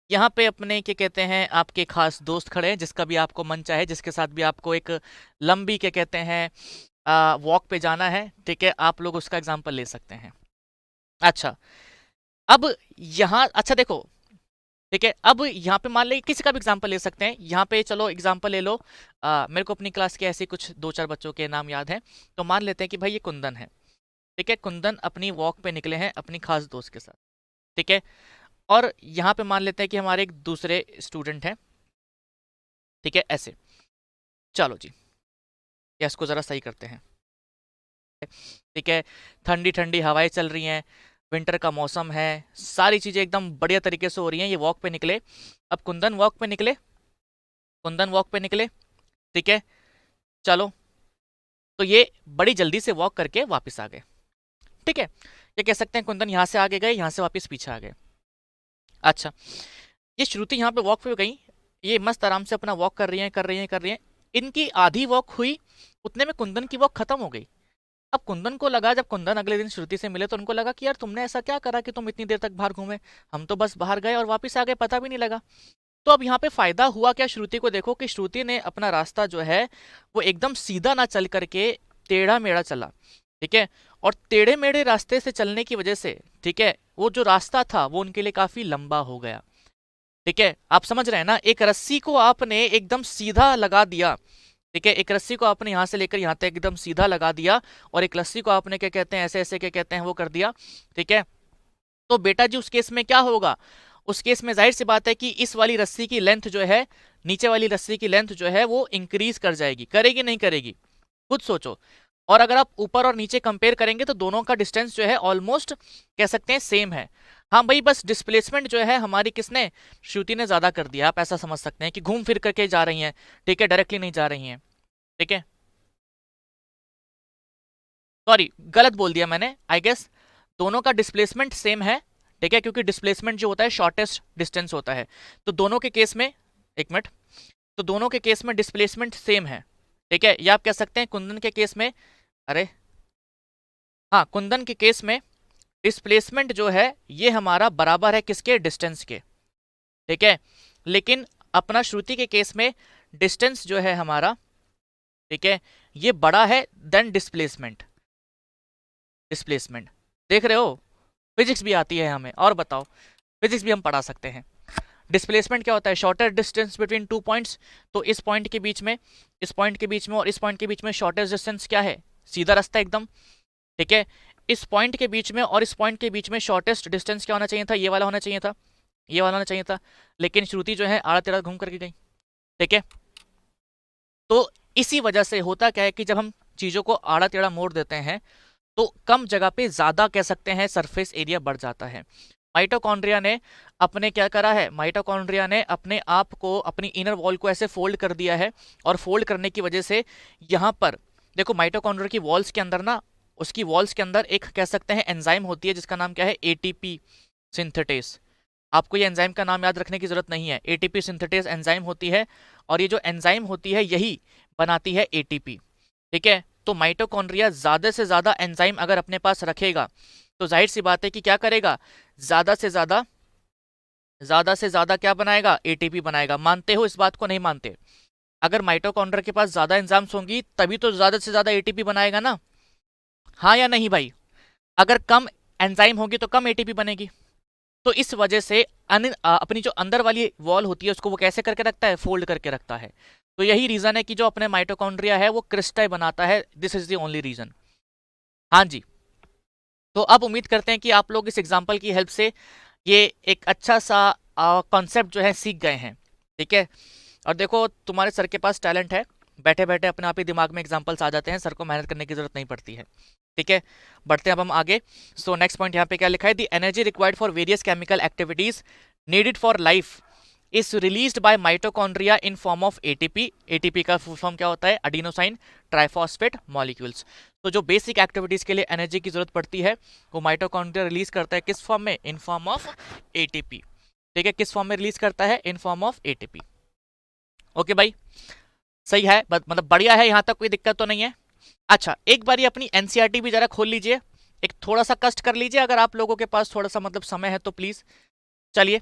यहाँ पे अपने क्या कहते हैं आपके खास दोस्त खड़े हैं, जिसका भी आपको मन चाहे, जिसके साथ भी आपको एक लंबी क्या कहते हैं वॉक पे जाना है, ठीक है। आप लोग उसका एग्जाम्पल ले सकते हैं। अच्छा, अब यहाँ अच्छा देखो, ठीक है। अब यहाँ पे मान लीजिए किसी का भी एग्जाम्पल ले सकते हैं। यहाँ पे चलो एग्जाम्पल ले लो, मेरे को अपनी क्लास के ऐसे कुछ 2-4 बच्चों के नाम याद हैं, तो मान लेते हैं कि भाई ये कुंदन है, ठीक है। कुंदन अपनी वॉक पे निकले हैं अपनी खास दोस्त के साथ, ठीक है। और यहाँ पे मान लेते हैं कि हमारे एक दूसरे स्टूडेंट हैं, ठीक है, ऐसे। चलो जी, या इसको ज़रा सही करते हैं, ठीक है। ठंडी ठंडी हवाएं चल रही हैं, विंटर का मौसम है, सारी चीज़ें एकदम बढ़िया तरीके से हो रही हैं। ये वॉक पे निकले, अब कुंदन वॉक पे निकले, कुंदन वॉक पे निकले, ठीक है। चलो, तो ये बड़ी जल्दी से वॉक करके वापस आ गए, ठीक है। ये कह सकते हैं कुंदन यहाँ से आगे गए, यहाँ से वापस पीछे आ गए। अच्छा, ये श्रुति यहाँ पे वॉक पे गई, ये मस्त आराम से अपना वॉक कर रही हैं, कर रही हैं, कर रही हैं। इनकी आधी वॉक हुई, उतने में कुंदन की वॉक खत्म हो गई। अब कुंदन को लगा, जब कुंदन अगले दिन श्रुति से मिले तो उनको लगा कि यार तुमने ऐसा क्या करा कि तुम इतनी देर तक बाहर घूमे, हम तो बस बाहर गए और वापस आ गए, पता भी नहीं लगा। तो अब यहाँ पे फायदा हुआ क्या श्रुति को, देखो कि श्रुति ने अपना रास्ता जो है वो एकदम सीधा ना चल करके टेढ़ा मेढ़ा चला, ठीक है। और टेढ़े मेढ़े रास्ते से चलने की वजह से, ठीक है, वो जो रास्ता था वो उनके लिए काफी लंबा हो गया, ठीक है। आप समझ रहे हैं ना, एक रस्सी को आपने एकदम सीधा लगा दिया, ठीक है। एक रस्सी को आपने यहाँ से लेकर यहाँ तक एकदम सीधा लगा दिया, और एक रस्सी को आपने क्या कहते हैं ऐसे ऐसे क्या कहते हैं वो कर दिया, ठीक है। तो बेटा जी उस केस में क्या होगा, उस केस में जाहिर सी बात है कि इस वाली रस्सी की लेंथ जो है, नीचे वाली रस्सी की लेंथ जो है वो इंक्रीज कर जाएगी, करेगी नहीं करेगी, खुद सोचो। और अगर आप ऊपर और नीचे कंपेयर करेंगे तो दोनों का डिस्टेंस जो है ऑलमोस्ट कह सकते हैं सेम है। हाँ भाई, बस डिस्प्लेसमेंट जो है हमारी किसने, श्रुति ने ज्यादा कर दिया, आप ऐसा समझ सकते हैं कि घूम फिर करके जा रही हैं, ठीक है, डायरेक्टली नहीं जा रही हैं, ठीक है। सॉरी, गलत बोल दिया मैंने, आई गेस दोनों का डिस्प्लेसमेंट सेम है, ठीक है, क्योंकि डिस्प्लेसमेंट जो होता है शॉर्टेस्ट डिस्टेंस होता है। तो दोनों के केस में, एक मिनट, तो दोनों के केस में डिस्प्लेसमेंट सेम है, ठीक है। या आप कह सकते हैं कुंदन के केस में, अरे हाँ, कुंदन के केस में डिस्प्लेसमेंट जो है ये हमारा बराबर है किसके, डिस्टेंस के, ठीक है। लेकिन अपना श्रुति के केस में डिस्टेंस जो है हमारा, ठीक है, ये बड़ा है देन डिस्प्लेसमेंट। डिस्प्लेसमेंट देख रहे हो, फिजिक्स भी आती है हमें, और बताओ, फिजिक्स भी हम पढ़ा सकते हैं। डिस्प्लेसमेंट क्या होता है, शॉर्टेस्ट डिस्टेंस बिटवीन 2 पॉइंट्स। तो इस पॉइंट के बीच में, इस पॉइंट के बीच में और इस पॉइंट के बीच में शॉर्टेस्ट डिस्टेंस क्या है, सीधा रास्ता एकदम, ठीक है। इस पॉइंट के बीच में और इस पॉइंट के बीच में शॉर्टेस्ट डिस्टेंस क्या होना चाहिए था, ये वाला होना चाहिए था, ये वाला होना चाहिए था। लेकिन श्रुति जो है आड़ा टेढ़ा घूम करके गई, ठीक है। तो इसी वजह से होता क्या है कि जब हम चीजों को आड़ा टेढ़ा मोड़ देते हैं तो कम जगह पे ज्यादा कह सकते हैं सरफेस एरिया बढ़ जाता है। माइटोकॉन्ड्रिया ने अपने क्या करा है, माइटोकॉन्ड्रिया ने अपने आप को, अपनी इनर वॉल को ऐसे फोल्ड कर दिया है, और फोल्ड करने की वजह से यहाँ पर देखो माइटोकॉन्ड्रिया की वॉल्स के अंदर ना, उसकी वॉल्स के अंदर एक कह सकते हैं एंजाइम होती है जिसका नाम क्या है, एटीपी सिंथेटेस। आपको ये एंजाइम का नाम याद रखने की जरूरत नहीं है, एटीपी सिंथेटेस एंजाइम होती है, और ये जो एंजाइम होती है यही बनाती है एटीपी, ठीक है। तो माइटोकॉन्ड्रिया ज्यादा से ज्यादा एंजाइम अगर अपने पास रखेगा तो जाहिर सी बात है कि क्या करेगा, ज्यादा से ज्यादा क्या बनाएगा, एटीपी बनाएगा। मानते हो इस बात को, नहीं मानते? अगर माइटोकॉन्ड्रिया के पास ज्यादा एंजाइम्स होंगी तभी तो ज्यादा से ज्यादा एटीपी बनाएगा ना, हाँ या नहीं भाई? अगर कम एंजाइम होगी तो कम एटीपी बनेगी। तो इस वजह से अपनी जो अंदर वाली वॉल होती है उसको वो कैसे करके रखता है, फोल्ड करके रखता है। तो यही रीजन है कि जो अपने माइटोकॉन्ड्रिया है वो क्रिस्टल बनाता है, this is the only reason. हाँ जी, तो अब उम्मीद करते हैं कि आप लोग इस एग्जाम्पल की हेल्प से ये एक अच्छा सा कॉन्सेप्ट जो है सीख गए हैं। ठीक है, और देखो तुम्हारे सर के पास टैलेंट है, बैठे बैठे अपने आप ही दिमाग में एग्जाम्पल्स आ जाते हैं, सर को मेहनत करने की जरूरत नहीं पड़ती है। ठीक है, बढ़ते हैं अब हम आगे। सो नेक्स्ट पॉइंट यहाँ पे क्या लिखा है, the energy required for various chemical activities needed for life is released by mitochondria in form of ATP. ATP का फुल फॉर्म क्या होता है, एडिनोसाइन ट्राइफॉस्फेट मॉलिक्यूल्स। तो जो बेसिक एक्टिविटीज के लिए एनर्जी की जरूरत पड़ती है वो माइटोकॉन्ड्रिया रिलीज करता है किस फॉर्म में, इन फॉर्म ऑफ एटीपी। ठीक है, किस फॉर्म में रिलीज करता है, in form of ATP. Okay भाई, सही है, मतलब बढ़िया है, यहां तक कोई दिक्कत तो नहीं है। अच्छा, एक बार ये अपनी एनसीईआरटी भी जरा खोल लीजिए, एक थोड़ा सा कष्ट कर लीजिए, अगर आप लोगों के पास थोड़ा सा मतलब समय है तो प्लीज। चलिए,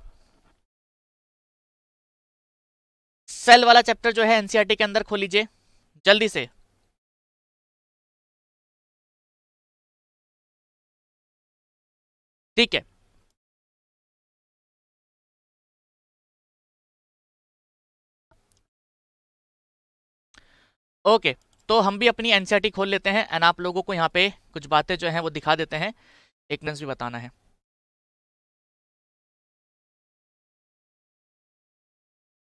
सेल वाला चैप्टर जो है एनसीईआरटी के अंदर खोल लीजिए जल्दी से। ठीक है, ओके, तो हम भी अपनी एनसीईआरटी खोल लेते हैं एंड आप लोगों को यहाँ पे कुछ बातें जो हैं वो दिखा देते हैं, एक मिनट भी बताना है।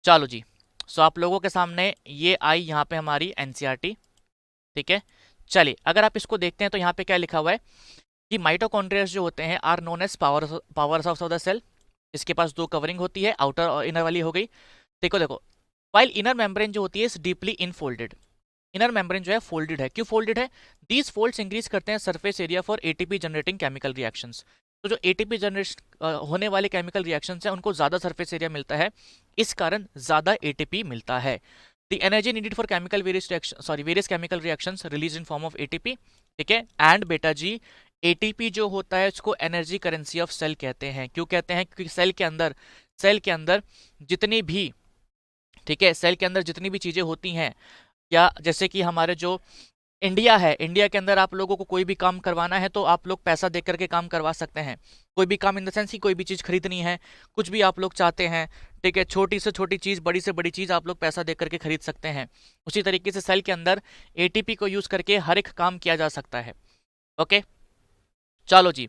चलो जी, सो आप लोगों के सामने ये आई यहाँ पे हमारी एनसीईआरटी। ठीक है, चलिए अगर आप इसको देखते हैं तो यहाँ पे क्या लिखा हुआ है कि माइटोकॉन्ड्रिया जो होते हैं are known as powers of the cell. इसके पास दो कवरिंग होती है, आउटर और इनर वाली हो गई। देखो देखो, वाइल इनर मेम्ब्रेन जो होती है is deeply infolded. Inner membrane जो है फोल्डेड है, क्यों फोल्डेड है, दीज फोल्ड्स इंक्रीज करते हैं surface area for ATP generating chemical reactions. तो जो एटीपी जनरेट होने वाले केमिकल रिएक्शंस हैं उनको ज्यादा सरफेस एरिया मिलता है, इस कारण ज्यादा एटीपी मिलता है। The energy needed for chemical various chemical reactions release in form of ATP. ठीक है, एंड बेटा जी एटीपी जो होता है उसको एनर्जी करेंसी ऑफ सेल कहते हैं। क्यों कहते हैं, क्योंकि सेल के अंदर जितनी भी, ठीक है, सेल के अंदर जितनी भी चीजें होती हैं, या जैसे कि हमारे जो इंडिया है, इंडिया के अंदर आप लोगों को कोई भी काम करवाना है तो आप लोग पैसा दे करके काम करवा सकते हैं। कोई भी काम इन द सेंस की कोई भी चीज़ खरीदनी है, कुछ भी आप लोग चाहते हैं, ठीक है, छोटी से छोटी चीज़, बड़ी से बड़ी चीज़ आप लोग पैसा दे करके खरीद सकते हैं। उसी तरीके से सेल के अंदर एटीपी को यूज़ करके हर एक काम किया जा सकता है। ओके, चलो जी।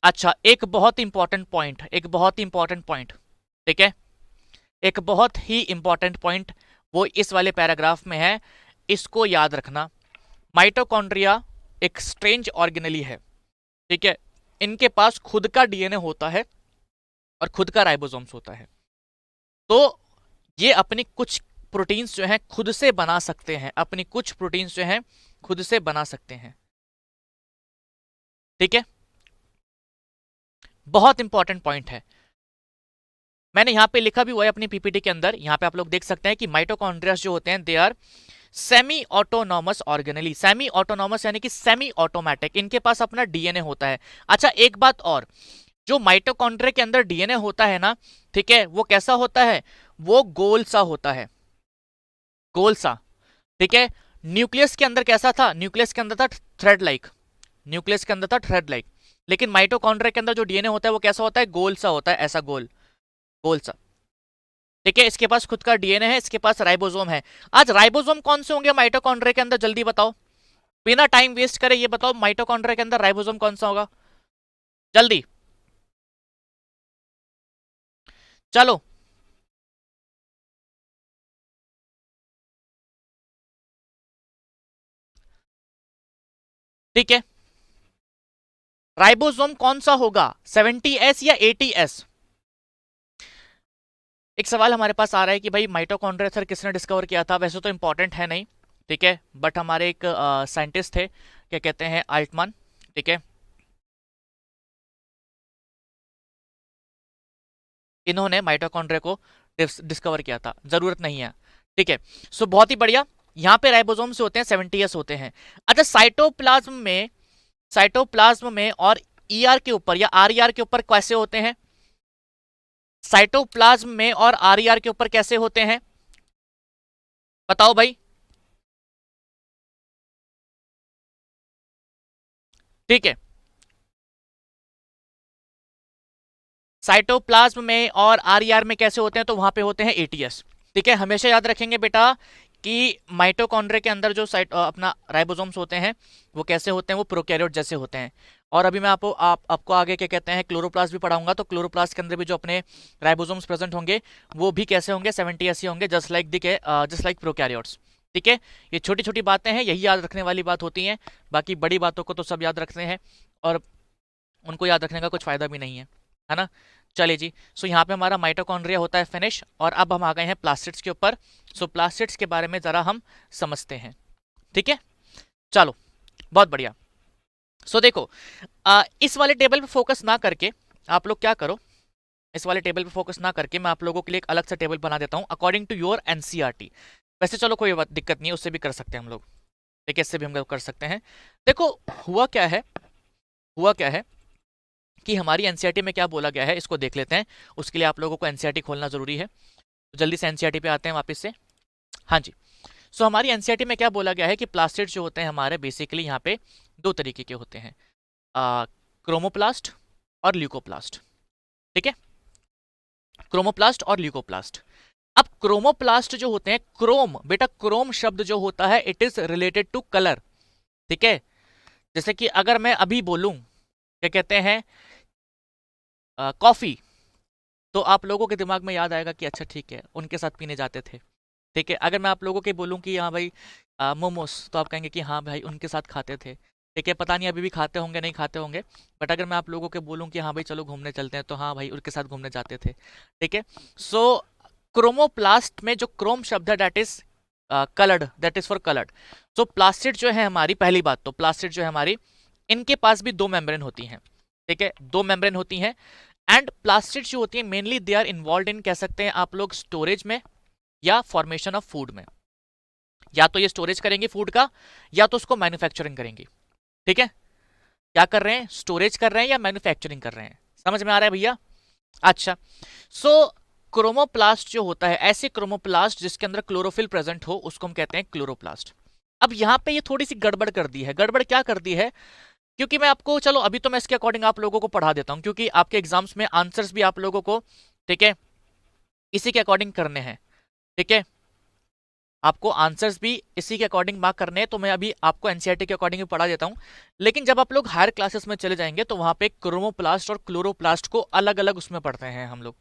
अच्छा, एक बहुत इंपॉर्टेंट पॉइंट, ठीक है, एक बहुत ही इंपॉर्टेंट पॉइंट वो इस वाले पैराग्राफ में है, इसको याद रखना। माइटोकॉन्ड्रिया एक स्ट्रेंज ऑर्गेनेली है। ठीक है, इनके पास खुद का डीएनए होता है और खुद का राइबोसोम्स होता है। तो ये अपनी कुछ प्रोटीन्स जो हैं खुद से बना सकते हैं, अपनी कुछ प्रोटीन्स जो हैं खुद से बना सकते हैं। ठीक है, बहुत इंपॉर्टेंट पॉइंट है, मैंने यहां पे लिखा भी हुआ है अपनी पीपीटी के अंदर। यहां पे आप लोग देख सकते हैं कि माइटोकॉन्ड्रिया जो होते हैं they are semi autonomous organelle. Semi autonomous यानी कि सेमी ऑटोमेटिक, इनके पास अपना डीएनए होता है। अच्छा, एक बात और, जो माइटोकॉन्ड्रिया के अंदर डीएनए होता है ना, ठीक है, वो कैसा होता है, वो गोल सा होता है, गोल सा। ठीक है, न्यूक्लियस के अंदर कैसा था, न्यूक्लियस के अंदर था थ्रेड लाइक, न्यूक्लियस के अंदर था थ्रेड लाइक, लेकिन माइटोकॉन्ड्रिया के अंदर जो डीएनए होता है वो कैसा होता है, गोल सा होता है, ऐसा गोल, गोल सा। ठीक है, इसके पास खुद का डीएनए है, इसके पास राइबोसोम है। आज राइबोसोम कौन से होंगे माइटोकॉन्ड्रिया के अंदर, जल्दी बताओ, बिना टाइम वेस्ट करे ये बताओ, माइटोकॉन्ड्रिया के अंदर राइबोसोम कौन सा होगा, जल्दी चलो। ठीक है, राइबोसोम कौन सा होगा, 70S या 80S। एक सवाल हमारे पास आ रहा है कि भाई माइटोकॉन्ड्रिया सर किसने डिस्कवर किया था, वैसे तो इंपॉर्टेंट है नहीं, ठीक है, बट हमारे एक साइंटिस्ट थे, क्या कहते हैं, आल्टमैन। ठीक है, इन्होंने माइटोकॉन्ड्रिया को डिस्कवर किया था, जरूरत नहीं है। ठीक है, सो बहुत ही बढ़िया, यहाँ पे राइबोसोम्स होते हैं 70S होते हैं। अच्छा, साइटोप्लाज्म में और ईआर के ऊपर या आरईआर के ऊपर कैसे होते हैं, साइटोप्लाज्म में और आरईआर के ऊपर कैसे होते हैं, बताओ भाई। ठीक है, साइटोप्लाज्म में और आरईआर में कैसे होते हैं, तो वहां पे होते हैं एटीएस। ठीक है, हमेशा याद रखेंगे बेटा कि माइटोकॉन्ड्रिया के अंदर जो साइट अपना राइबोसोम्स होते हैं वो कैसे होते हैं, वो प्रोकैरियोट जैसे होते हैं। और अभी मैं आपको आगे क्या कहते हैं क्लोरोप्लास्ट भी पढ़ाऊंगा, तो क्लोरोप्लास्ट के अंदर भी जो अपने राइबोसोम्स प्रेजेंट होंगे वो भी कैसे होंगे, 70 ऐसे होंगे, जस्ट लाइक प्रोकैरियोट्स। ठीक है, ये छोटी छोटी बातें हैं, यही याद रखने वाली बात होती हैं। बाकी बड़ी बातों को तो सब याद रखते हैं और उनको याद रखने का कुछ फायदा भी नहीं है ना। चलिए जी, सो यहाँ पे हमारा माइटोकॉन्ड्रिया होता है फिनिश, और अब हम आ गए हैं प्लास्टिड्स के ऊपर। सो प्लास्टिड्स के बारे में जरा हम समझते हैं। ठीक है, चलो बहुत बढ़िया। सो देखो, इस वाले टेबल पे फोकस ना करके आप लोग क्या करो, इस वाले टेबल पे फोकस ना करके मैं आप लोगों के लिए एक अलग सा टेबल बना देता हूँ अकॉर्डिंग टू योर एनसीईआरटी। वैसे चलो कोई दिक्कत नहीं है, उससे भी कर सकते हैं हम लोग। ठीक है, इससे भी हम लोग कर सकते हैं। देखो हुआ क्या है कि हमारी एनसीईआरटी में क्या बोला गया है, इसको देख लेते हैं। उसके लिए आप लोगों को एनसीईआरटी खोलना जरूरी है, तो जल्दी से एनसीईआरटी पे आते हैं वापस से। हाँ जी, सो हमारी एनसीईआरटी में क्या बोला गया है कि प्लास्टिड जो होते हैं हमारे बेसिकली यहाँ पे दो तरीके के होते हैं, क्रोमोप्लास्ट और ल्यूकोप्लास्ट। ठीक है, क्रोमोप्लास्ट और ल्यूकोप्लास्ट। अब क्रोमोप्लास्ट जो होते हैं, क्रोम, बेटा क्रोम शब्द जो होता है it is related to colour. ठीक है, जैसे कि अगर मैं अभी बोलूं क्या कहते हैं कॉफी, तो आप लोगों के दिमाग में याद आएगा कि अच्छा ठीक है उनके साथ पीने जाते थे। ठीक है, अगर मैं आप लोगों के बोलूं कि हाँ भाई मोमोस, तो आप कहेंगे कि हाँ भाई उनके साथ खाते थे। ठीक है, पता नहीं अभी भी खाते होंगे नहीं खाते होंगे, बट अगर मैं आप लोगों के बोलूं कि हाँ भाई चलो घूमने चलते हैं, तो हाँ भाई उनके साथ घूमने जाते थे। ठीक है, सो क्रोमोप्लास्ट में जो क्रोम शब्द है that is coloured, that is for coloured. So plastid जो है हमारी, पहली बात तो प्लास्टिड जो है हमारी, इनके पास भी दो मेम्ब्रेन होती हैं। ठीक है, दो मेम्ब्रेन होती हैं। एंड प्लास्टिड जो होती है mainly they are involve in, कह सकते हैं आप लोग, स्टोरेज में या फॉर्मेशन ऑफ फूड में। या तो ये स्टोरेज करेंगे फूड का, या तो उसको मैन्युफैक्चरिंग करेंगे। ठीक है, क्या कर रहे हैं, स्टोरेज कर रहे हैं या मैन्युफैक्चरिंग कर रहे हैं, समझ में आ रहा है भैया। अच्छा, सो क्रोमोप्लास्ट जो होता है, ऐसे क्रोमोप्लास्ट जिसके अंदर क्लोरोफिल प्रेजेंट हो उसको हम कहते हैं क्लोरोप्लास्ट। अब यहां पे ये थोड़ी सी गड़बड़ कर दी है। गड़बड़ क्या कर दी है, क्योंकि मैं आपको, चलो अभी तो मैं इसके अकॉर्डिंग आप लोगों को पढ़ा देता हूं, क्योंकि आपके एग्जाम्स में आंसर्स भी आप लोगों को, ठीक है, इसी के अकॉर्डिंग करने हैं। ठीक है, आपको आंसर्स भी इसी के अकॉर्डिंग मार्क करने हैं, तो मैं अभी आपको एनसीईआरटी के अकॉर्डिंग भी पढ़ा देता हूं। लेकिन जब आप लोग हायर क्लासेस में चले जाएंगे तो वहां पे क्रोमोप्लास्ट और क्लोरोप्लास्ट को अलग अलग उसमें पढ़ते हैं हम लोग।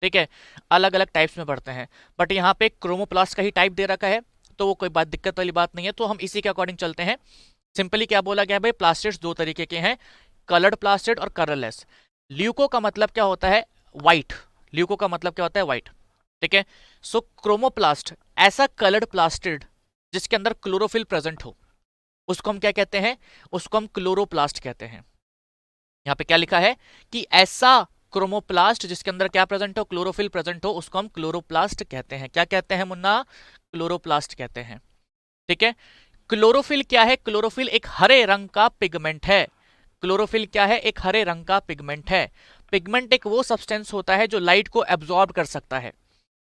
ठीक है, अलग अलग टाइप्स में पढ़ते हैं, बट यहाँ पे क्रोमोप्लास्ट का ही टाइप दे रखा है, तो वो कोई बात दिक्कत वाली बात नहीं है, तो हम इसी के अकॉर्डिंग चलते हैं। सिंपली क्या बोला गया भाई, प्लास्टिड्स दो तरीके के हैं, कलर्ड प्लास्टिड और कलरलेस। ल्यूको का मतलब क्या होता है, व्हाइट। ल्यूको का मतलब क्या होता है, व्हाइट। ठीक है, सो क्रोमोप्लास्ट ऐसा कलर्ड प्लास्टिड जिसके अंदर क्लोरोफिल प्रेजेंट हो, उसको हम क्या कहते हैं, उसको हम क्लोरोप्लास्ट कहते हैं। यहां पे क्या लिखा है कि ऐसा क्रोमोप्लास्ट जिसके अंदर क्या प्रेजेंट हो, क्लोरोफिल प्रेजेंट हो, उसको हम क्लोरोप्लास्ट कहते हैं। क्या कहते हैं मुन्ना, क्लोरोप्लास्ट कहते हैं। ठीक है, क्लोरोफिल क्या है, क्लोरोफिल एक हरे रंग का पिगमेंट है। क्लोरोफिल क्या है, एक हरे रंग का पिगमेंट है। पिगमेंट एक वो सब्सटेंस होता है जो लाइट को एब्जॉर्ब कर सकता है।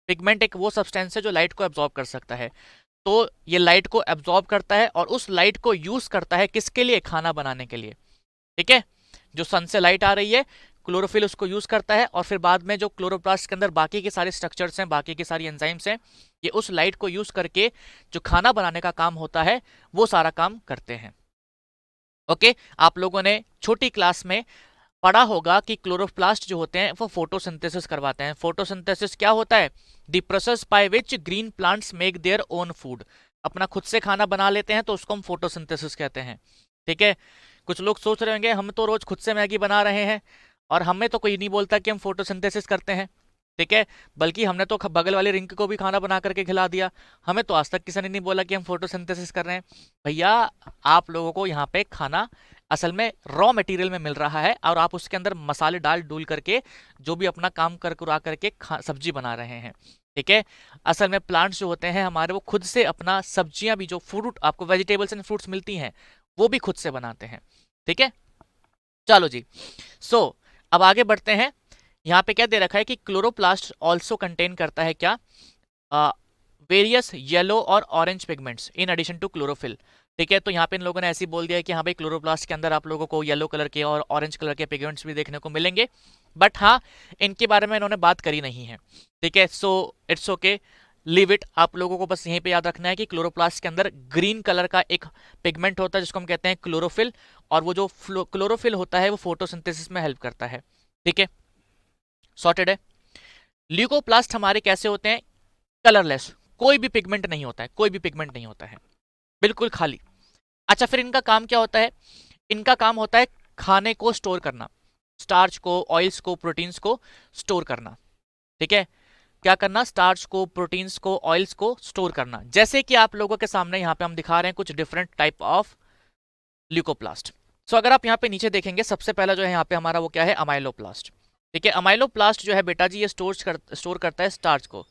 पिगमेंट एक वो सब्सटेंस है जो लाइट को एब्जॉर्ब कर सकता है। तो ये लाइट को एब्जॉर्ब करता है और उस लाइट को यूज करता है किसके लिए, खाना बनाने के लिए। ठीक है, जो सन से लाइट आ रही है, क्लोरोफिल उसको यूज करता है, और फिर बाद में जो क्लोरोप्लास्ट के अंदर बाकी के सारे स्ट्रक्चर्स हैं, बाकी की सारी एंजाइम्स हैं, ये उस लाइट को यूज करके जो खाना बनाने का काम होता है वो सारा काम करते हैं। ओके, आप लोगों ने छोटी क्लास में पढ़ा होगा कि क्लोरोप्लास्ट जो होते हैं वो फोटोसिंथेसिस करवाते हैं। फोटोसिंथेसिस क्या होता है, the process by which green plants make their own food. अपना खुद से खाना बना लेते हैं तो उसको हम फोटोसिंथेसिस कहते हैं। ठीक है, कुछ लोग सोच रहे होंगे हम तो रोज खुद से मैगी बना रहे हैं और हमें तो कोई नहीं बोलता कि हम फोटोसिंथेसिस करते हैं। ठीक है, बल्कि हमने तो बगल वाले रिंक को भी खाना बना करके खिला दिया, हमें तो आज तक किसी ने नहीं बोला कि हम फोटोसिंथेसिस कर रहे हैं। भैया आप लोगों को यहाँ पे खाना असल में रॉ मटेरियल में मिल रहा है, और आप उसके अंदर मसाले डाल डूल करके जो भी अपना काम कर कुरा करके सब्जी बना रहे हैं। ठीक है, असल में प्लांट्स जो होते हैं हमारे वो खुद से अपना सब्जियां भी, जो फ्रूट आपको वेजिटेबल्स एंड फ्रूट्स मिलती हैं, वो भी खुद से बनाते हैं। ठीक है, चलो जी, सो अब आगे बढ़ते हैं। यहाँ पे क्या दे रखा है कि क्लोरोप्लास्ट ऑल्सो कंटेन करता है क्या, वेरियस येलो और orange pigments in addition to chlorophyll. ठीक है, तो यहाँ पे इन लोगों ने ऐसे बोल दिया है कि हाँ भाई क्लोरोप्लास्ट के अंदर आप लोगों को येलो कलर के और ऑरेंज कलर के पिगमेंट्स भी देखने को मिलेंगे, बट हाँ इनके बारे में इन्होंने बात करी नहीं है। ठीक है, so it's okay, leave it. आप लोगों को बस यहीं पे याद रखना है कि क्लोरोप्लास्ट के अंदर ग्रीन कलर का एक पिगमेंट होता है जिसको हम कहते हैं क्लोरोफिल, और वो जो क्लोरोफिल होता है वो फोटोसिंथेसिस में हेल्प करता है। ठीक है, सॉर्टेड है। ल्यूकोप्लास्ट हमारे कैसे होते हैं? कलरलेस, कोई भी पिगमेंट नहीं होता है, कोई भी पिगमेंट नहीं होता है, बिल्कुल खाली। अच्छा, फिर इनका काम क्या होता है? इनका काम होता है खाने को स्टोर करना, स्टार्च को, ऑयल्स को, प्रोटीन्स को स्टोर करना। ठीक है, क्या करना? स्टार्च को, प्रोटीन्स को, ऑयल्स को स्टोर करना। जैसे कि आप लोगों के सामने यहाँ पे हम दिखा रहे हैं कुछ डिफरेंट टाइप ऑफ ल्यूकोप्लास्ट। सो अगर आप यहाँ पे नीचे देखेंगे, सबसे पहला जो है यहाँ पे हमारा वो क्या है? अमाइलोप्लास्ट। ठीक है, अमाइलोप्लास्ट जो है बेटा जी ये स्टोर करता है स्टार्च को।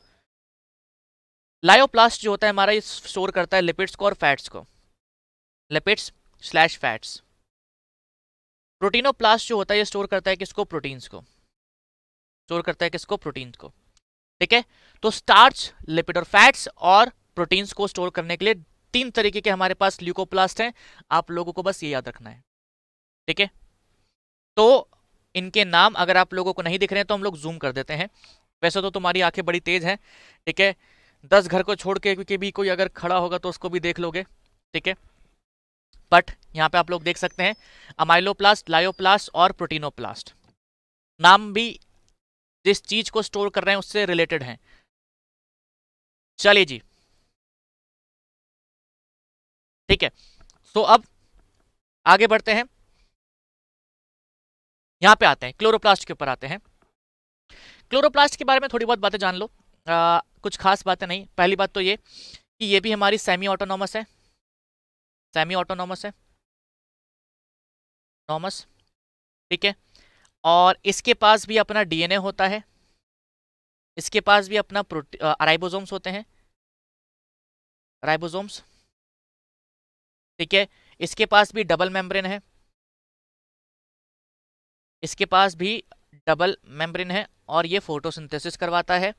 लायोप्लास्ट जो होता है हमारा, ये स्टोर करता है लिपिड्स को और फैट्स को, लिपिड्स स्लैश फैट्स। प्रोटीनोप्लास्ट जो होता है ये स्टोर करता है किसको? प्रोटीन्स को। स्टोर करता है किसको? प्रोटीन्स को। ठीक है, तो स्टार्च, लिपिड और फैट्स और प्रोटीन्स को स्टोर करने के लिए 3 तरीके के हमारे पास ल्यूकोप्लास्ट हैं। आप लोगों को बस ये याद रखना है। ठीक है, तो इनके नाम अगर आप लोगों को नहीं दिख रहे हैं तो हम लोग जूम कर देते हैं। वैसे तो तुम्हारी आंखें बड़ी तेज हैं, ठीक है, 10 घर को छोड़ के भी कोई अगर खड़ा होगा तो उसको भी देख लोगे। ठीक है, बट यहाँ पे आप लोग देख सकते हैं अमाइलोप्लास्ट, लायोप्लास्ट और प्रोटीनोप्लास्ट। नाम भी जिस चीज को स्टोर कर रहे हैं उससे रिलेटेड हैं। चलिए जी, ठीक है, तो अब आगे बढ़ते हैं, यहां पे आते हैं क्लोरोप्लास्ट के ऊपर आते हैं। क्लोरोप्लास्ट के बारे में थोड़ी बहुत बातें जान लो, कुछ खास बातें नहीं। पहली बात तो ये कि ये भी हमारी सेमी ऑटोनॉमस है, सेमी ऑटोनॉमस है, नॉमस। ठीक है, और इसके पास भी अपना डीएनए होता है, इसके पास भी अपना राइबोसोम्स होते हैं, राइबोसोम्स। ठीक है, इसके पास भी डबल मेम्ब्रेन है, इसके पास भी डबल मेम्ब्रेन है, और ये फोटोसिंथेसिस करवाता है,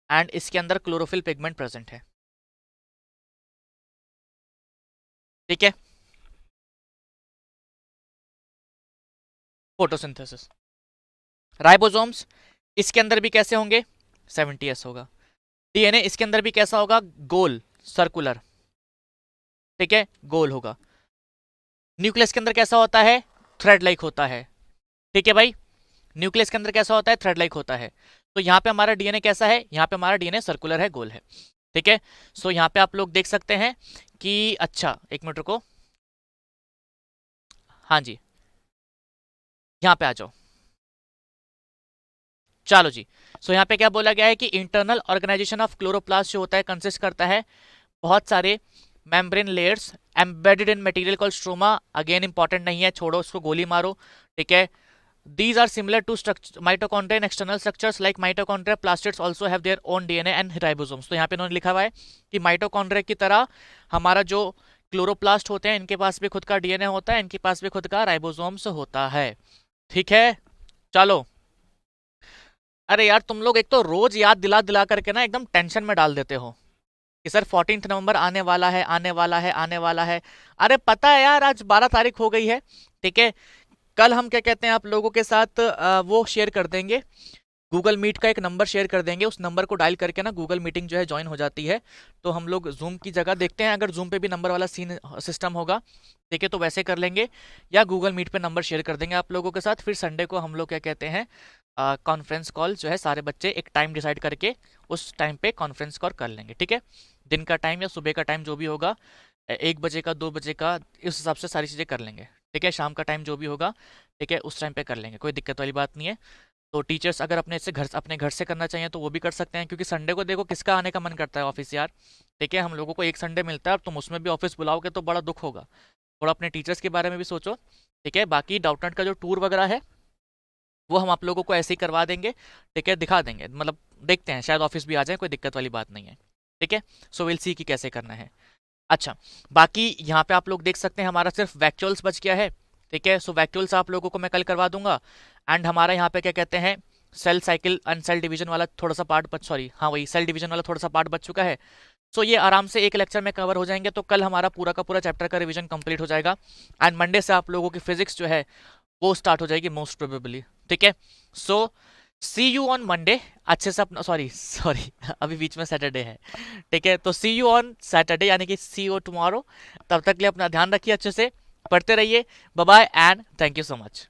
एंड इसके अंदर क्लोरोफिल पिगमेंट प्रेजेंट है। ठीक है, फोटोसिंथेसिस। राइबोसोम्स इसके अंदर भी कैसे होंगे? 70s होगा। डीएनए इसके अंदर भी कैसा होगा? गोल, सर्कुलर। ठीक है, गोल होगा। न्यूक्लियस के अंदर कैसा होता है? थ्रेड लाइक होता है। ठीक है भाई, न्यूक्लियस के अंदर कैसा होता है? थ्रेड लाइक होता है। तो यहाँ पे हमारा डीएनए कैसा है? यहाँ पे हमारा डीएनए सर्कुलर है, गोल है। ठीक है, सो यहाँ पे आप लोग देख सकते हैं कि, अच्छा एक मिनट रुको, हाँ जी, यहाँ पे आ जाओ। चलो जी, सो यहाँ पे क्या बोला गया है कि इंटरनल ऑर्गेनाइजेशन ऑफ क्लोरोप्लास्ट जो होता है कंसिस्ट करता है बहुत सारे membrane layers embedded in material called stroma. Again important नहीं है, छोड़ो उसको, गोली मारो। ठीक है, these are similar to mitochondria and external structures like mitochondria plastids also have their own DNA and ribosomes। तो यहाँ पे इन्होंने लिखा हुआ है कि माइटोकॉन्ड्रिया की तरह हमारा जो क्लोरोप्लास्ट होते हैं इनके पास भी खुद का डीएनए होता है, इनके पास भी खुद का राइबोसोम्स होता है। ठीक है, चलो। अरे यार तुम लोग एक तो रोज याद दिला दिला करके ना एकदम टेंशन में डाल देते हो कि सर 14 नवंबर आने वाला है, आने वाला है, आने वाला है। अरे पता है यार, आज 12 तारीख हो गई है। ठीक है, कल हम क्या कहते हैं आप लोगों के साथ वो शेयर कर देंगे, गूगल मीट का एक नंबर शेयर कर देंगे। उस नंबर को डायल करके ना गूगल मीटिंग जो है ज्वाइन हो जाती है। तो हम लोग जूम की जगह देखते हैं, अगर जूम पे भी नंबर वाला सीन सिस्टम होगा, ठीक है, तो वैसे कर लेंगे, या गूगल मीट पे नंबर शेयर कर देंगे आप लोगों के साथ। फिर संडे को हम लोग क्या कहते हैं कॉन्फ्रेंस कॉल जो है, सारे बच्चे एक टाइम डिसाइड करके उस टाइम पे कॉन्फ्रेंस कॉल कर लेंगे। ठीक है, दिन का टाइम या सुबह का टाइम जो भी होगा, 1 बजे का, 2 बजे का, इस हिसाब से सारी चीज़ें कर लेंगे। ठीक है, शाम का टाइम जो भी होगा, ठीक है, उस टाइम पे कर लेंगे, कोई दिक्कत वाली बात नहीं है। तो टीचर्स अगर अपने घर से करना चाहिए तो वो भी कर सकते हैं, क्योंकि संडे को देखो किसका आने का मन करता है ऑफिस यार। ठीक है, हम लोगों को एक संडे मिलता है, अब तुम उसमें भी ऑफिस बुलाओगे तो बड़ा दुख होगा। थोड़ा अपने टीचर्स के बारे में भी सोचो। ठीक है, बाकी डाउटनेट का जो टूर वगैरह है वो हम आप लोगों को ऐसे ही करवा देंगे। ठीक है, दिखा देंगे, मतलब देखते हैं, शायद ऑफिस भी आ जाए, कोई दिक्कत वाली बात नहीं है। ठीक है, सो विल सी कि कैसे करना है। अच्छा, बाकी यहाँ पे आप लोग देख सकते हैं हमारा सिर्फ वैक्यूल्स बच गया है। ठीक है, सो वैक्यूल्स आप लोगों को मैं कल करवा दूंगा। एंड हमारा यहाँ पे क्या कहते हैं cell cycle and cell division वाला थोड़ा सा पार्ट वही सेल डिवीजन वाला थोड़ा सा पार्ट बच चुका है। सो ये आराम से एक लेक्चर में कवर हो जाएंगे, तो कल हमारा पूरा का पूरा चैप्टर का रिवीजन कंप्लीट हो जाएगा। एंड मंडे से आप लोगों की फिजिक्स जो है वो स्टार्ट हो जाएगी मोस्ट प्रोबेबली। ठीक है, सो सी यू ऑन मंडे। अच्छे से अपना, सॉरी सॉरी अभी बीच में सैटरडे है, ठीक है। तो सी यू ऑन सैटरडे, यानी कि सी यू टुमारो। तब तक के लिए अपना ध्यान रखिए, अच्छे से पढ़ते रहिए। Bye bye and thank you so much.